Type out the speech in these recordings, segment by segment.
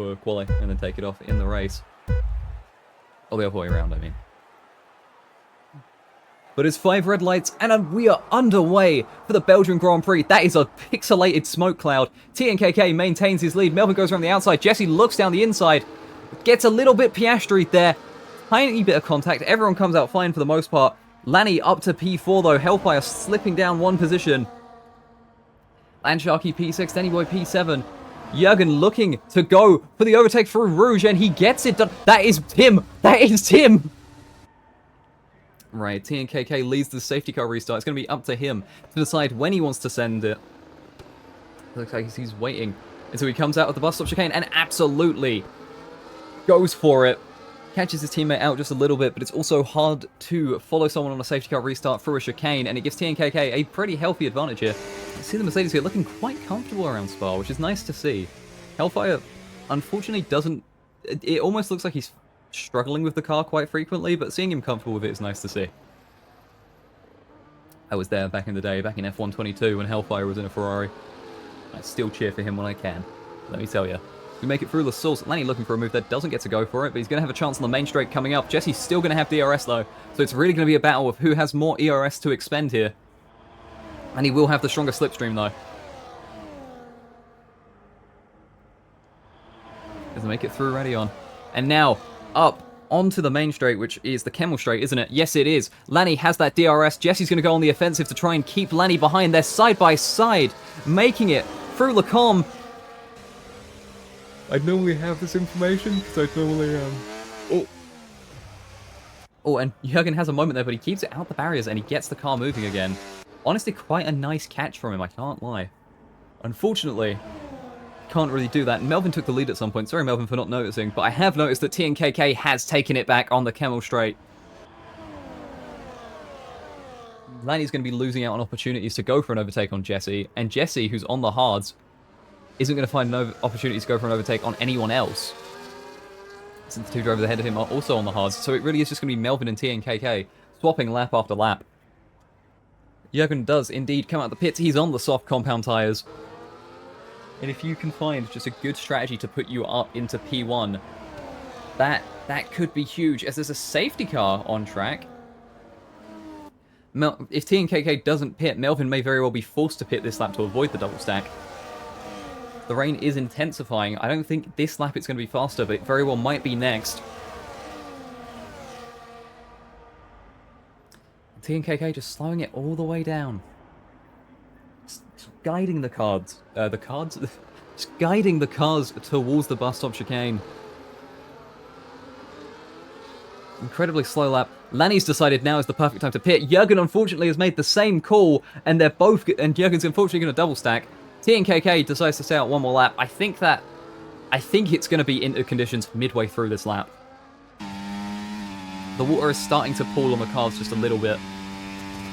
for quali and then take it off in the race. Or the other way around, I mean. But it's 5 red lights, and we are underway for the Belgian Grand Prix. That is a pixelated smoke cloud. TNKK maintains his lead. Melvin goes around the outside. Jesse looks down the inside. Gets a little bit Piastri there. Tiny bit of contact. Everyone comes out fine for the most part. Lanny up to P4 though. Hellfire slipping down one position. Landsharky P6, Danny Boy P7. Jurgen looking to go for the overtake through Rouge, and he gets it done. That is Tim. That is Tim. Right, TNKK leads the safety car restart. It's going to be up to him to decide when he wants to send it. Looks like he's waiting until he comes out of the bus stop chicane and absolutely goes for it. Catches his teammate out just a little bit, but it's also hard to follow someone on a safety car restart through a chicane, and it gives TNKK a pretty healthy advantage here. You see the Mercedes here looking quite comfortable around Spa, which is nice to see. Hellfire, unfortunately, doesn't... It almost looks like he's struggling with the car quite frequently, but seeing him comfortable with it is nice to see. I was there back in the day, back in F122, when Hellfire was in a Ferrari. I still cheer for him when I can, let me tell you. We make it through the source. Lanny looking for a move that doesn't get to go for it, but he's going to have a chance on the main straight coming up. Jesse's still going to have DRS though, so it's really going to be a battle of who has more ERS to expend here. And he will have the stronger slipstream though. Doesn't make it through Radeon. And now, up onto the main straight, which is the Kemmel straight, isn't it? Yes, it is. Lanny has that DRS. Jesse's going to go on the offensive to try and keep Lanny behind. They're side by side, making it through Lacombe. I normally have this information because I normally Oh, and Jurgen has a moment there, but he keeps it out the barriers and he gets the car moving again. Honestly, quite a nice catch from him, I can't lie. Unfortunately, can't really do that. Melvin took the lead at some point. Sorry, Melvin, for not noticing, but I have noticed that TNKK has taken it back on the Kemmel straight. Lanny's going to be losing out on opportunities to go for an overtake on Jesse, and Jesse, who's on the hards, isn't going to find no opportunity to go for an overtake on anyone else, since the two drivers ahead of him are also on the hards. So it really is just going to be Melvin and TNKK swapping lap after lap. Jurgen does indeed come out of the pits. He's on the soft compound tyres. And if you can find just a good strategy to put you up into P1, that could be huge, as there's a safety car on track. If TNKK doesn't pit, Melvin may very well be forced to pit this lap to avoid the double stack. The rain is intensifying. I don't think this lap it's going to be faster, but it very well might be next. TNKK just slowing it all the way down. Just guiding the cars. Just guiding the cars towards the bus stop chicane. Incredibly slow lap. Lanny's decided now is the perfect time to pit. Jurgen unfortunately has made the same call, and Jurgen's unfortunately going to double stack. TNKK decides to stay out one more lap. I think it's going to be into conditions midway through this lap. The water is starting to pool on the cars just a little bit.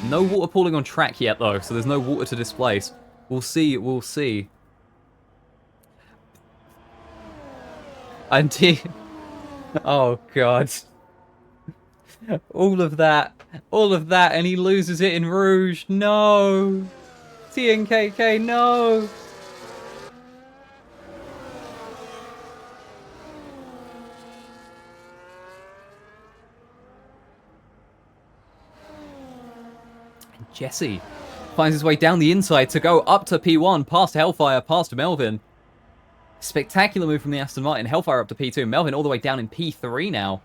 No water pooling on track yet though, so there's no water to displace. We'll see, we'll see. And oh god. All of that, and he loses it in Rouge. No! TNKK, no! And Jesse finds his way down the inside to go up to P1, past Hellfire, past Melvin. Spectacular move from the Aston Martin. Hellfire up to P2. Melvin all the way down in P3 now.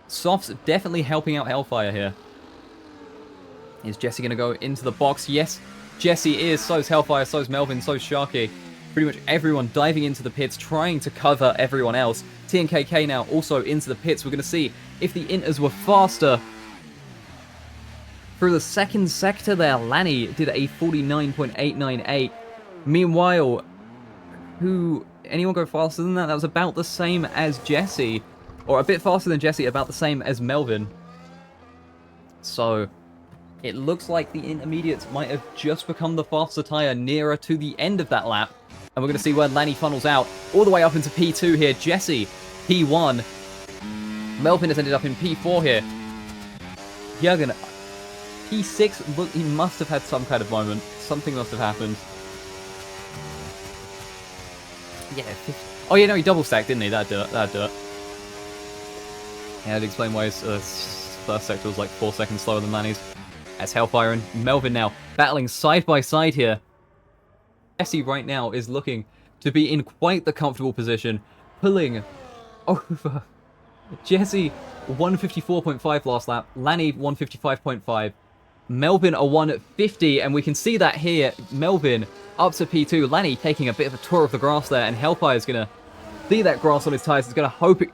Soft's definitely helping out Hellfire here. Is Jesse going to go into the box? Yes, Jesse is. So's Hellfire, so's Melvin, so's Sharky. Pretty much everyone diving into the pits, trying to cover everyone else. TNKK now also into the pits. We're going to see if the Inters were faster. Through the second sector there, Lanny did a 49.898. Meanwhile, anyone go faster than that? That was about the same as Jesse. Or a bit faster than Jesse, about the same as Melvin. So, it looks like the intermediates might have just become the faster tyre nearer to the end of that lap. And we're going to see where Lanny funnels out. All the way up into P2 here. Jesse, P1. Melvin has ended up in P4 here. Jurgen, P6, look, he must have had some kind of moment. Something must have happened. Yeah, Oh, yeah, no, he double stacked, didn't he? That'd do it. That'd do it. Yeah, that'd explain why his first sector was like 4 seconds slower than Lanny's. As Hellfire and Melvin now battling side by side here. Jesse right now is looking to be in quite the comfortable position, pulling over. Jesse, 154.5 last lap. Lanny, 155.5. Melvin, a 150, and we can see that here. Melvin up to P2. Lanny taking a bit of a tour of the grass there, and Hellfire is going to see that grass on his tyres. He's going to hope it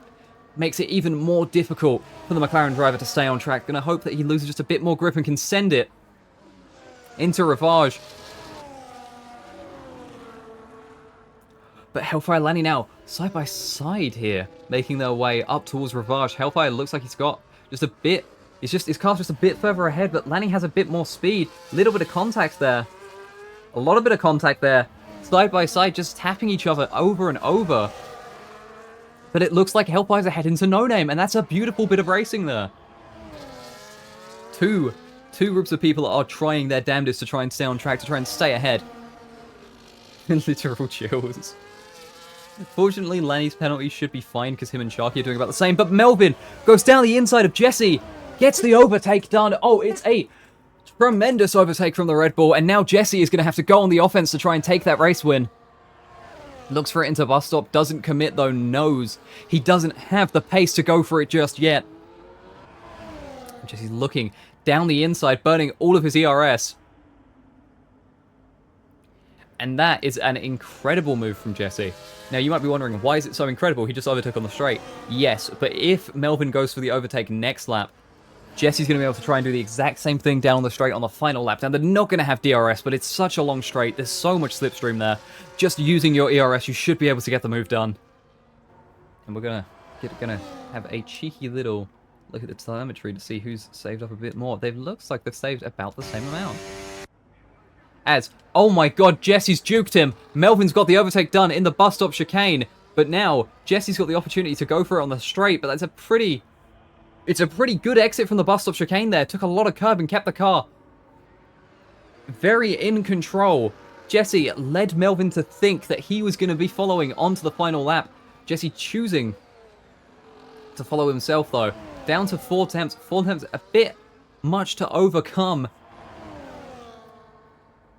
makes it even more difficult for the McLaren driver to stay on track. Going to hope that he loses just a bit more grip and can send it into Ravage. But Hellfire and Lanny now side by side here, making their way up towards Ravage. Hellfire looks like he's got just a bit. His car's just a bit further ahead, but Lanny has a bit more speed. Little bit of contact there. A lot of bit of contact there. Side by side, just tapping each other over and over. But it looks like Hellfire's ahead into No Name, and that's a beautiful bit of racing there. Two groups of people are trying their damnedest to try and stay on track, to try and stay ahead. Literal chills. Fortunately, Lanny's penalty should be fine because him and Sharky are doing about the same. But Melvin goes down the inside of Jesse. Gets the overtake done. Oh, it's a tremendous overtake from the Red Bull. And now Jesse is going to have to go on the offense to try and take that race win. Looks for it into bus stop. Doesn't commit, though. Knows he doesn't have the pace to go for it just yet. Jesse's looking down the inside, burning all of his ERS. And that is an incredible move from Jesse. Now, you might be wondering, why is it so incredible? He just overtook on the straight. Yes, but if Melvin goes for the overtake next lap, Jesse's going to be able to try and do the exact same thing down on the straight on the final lap. Now, they're not going to have DRS, but it's such a long straight. There's so much slipstream there. Just using your ERS, you should be able to get the move done. And we're going to have a cheeky little look at the telemetry to see who's saved up a bit more. Looks like they've saved about the same amount. As, oh my god, Jesse's juked him. Melvin's got the overtake done in the bus stop chicane. But now, Jesse's got the opportunity to go for it on the straight. But it's a pretty good exit from the bus stop chicane there. Took a lot of curb and kept the car very in control. Jesse led Melvin to think that he was going to be following onto the final lap. Jesse choosing to follow himself, though. Down to 4 attempts. 4 attempts, a bit much to overcome.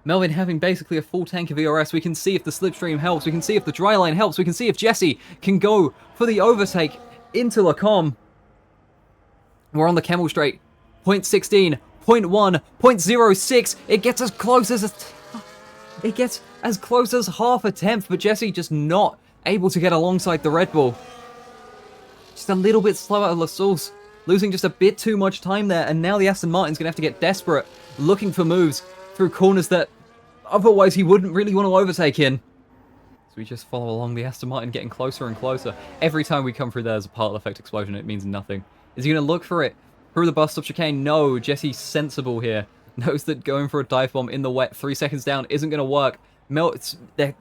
Melvin having basically a full tank of ERS. We can see if the slipstream helps. We can see if the dry line helps. We can see if Jesse can go for the overtake into Lacombe. We're on the Camel Straight. 0.16, 0.1, 0.06. It gets as close as half a tenth, but Jesse just not able to get alongside the Red Bull. Just a little bit slower at La Source. Losing just a bit too much time there, and now the Aston Martin's going to have to get desperate, looking for moves through corners that otherwise he wouldn't really want to overtake in. So we just follow along the Aston Martin, getting closer and closer. Every time we come through there's a particle effect explosion. It means nothing. Is he going to look for it through the bus stop chicane? No, Jesse's sensible here. Knows that going for a dive bomb in the wet 3 seconds down isn't going to work. They're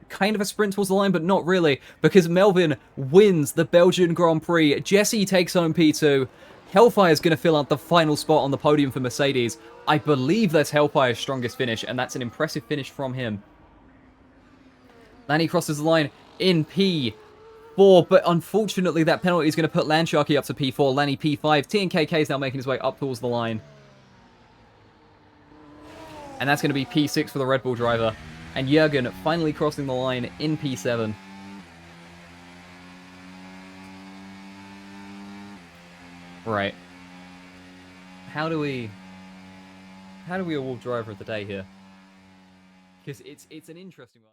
kind of a sprint towards the line, but not really, because Melvin wins the Belgian Grand Prix. Jesse takes home P2. Hellfire is going to fill out the final spot on the podium for Mercedes. I believe that's Hellfire's strongest finish, and that's an impressive finish from him. Lanny crosses the line in P4, but unfortunately that penalty is going to put Landsharky up to P4, Lanny P5. TNKK is now making his way up towards the line. And that's going to be P6 for the Red Bull driver. And Jürgen finally crossing the line in P7. Right. How do we award driver of the day here? Because it's an interesting one.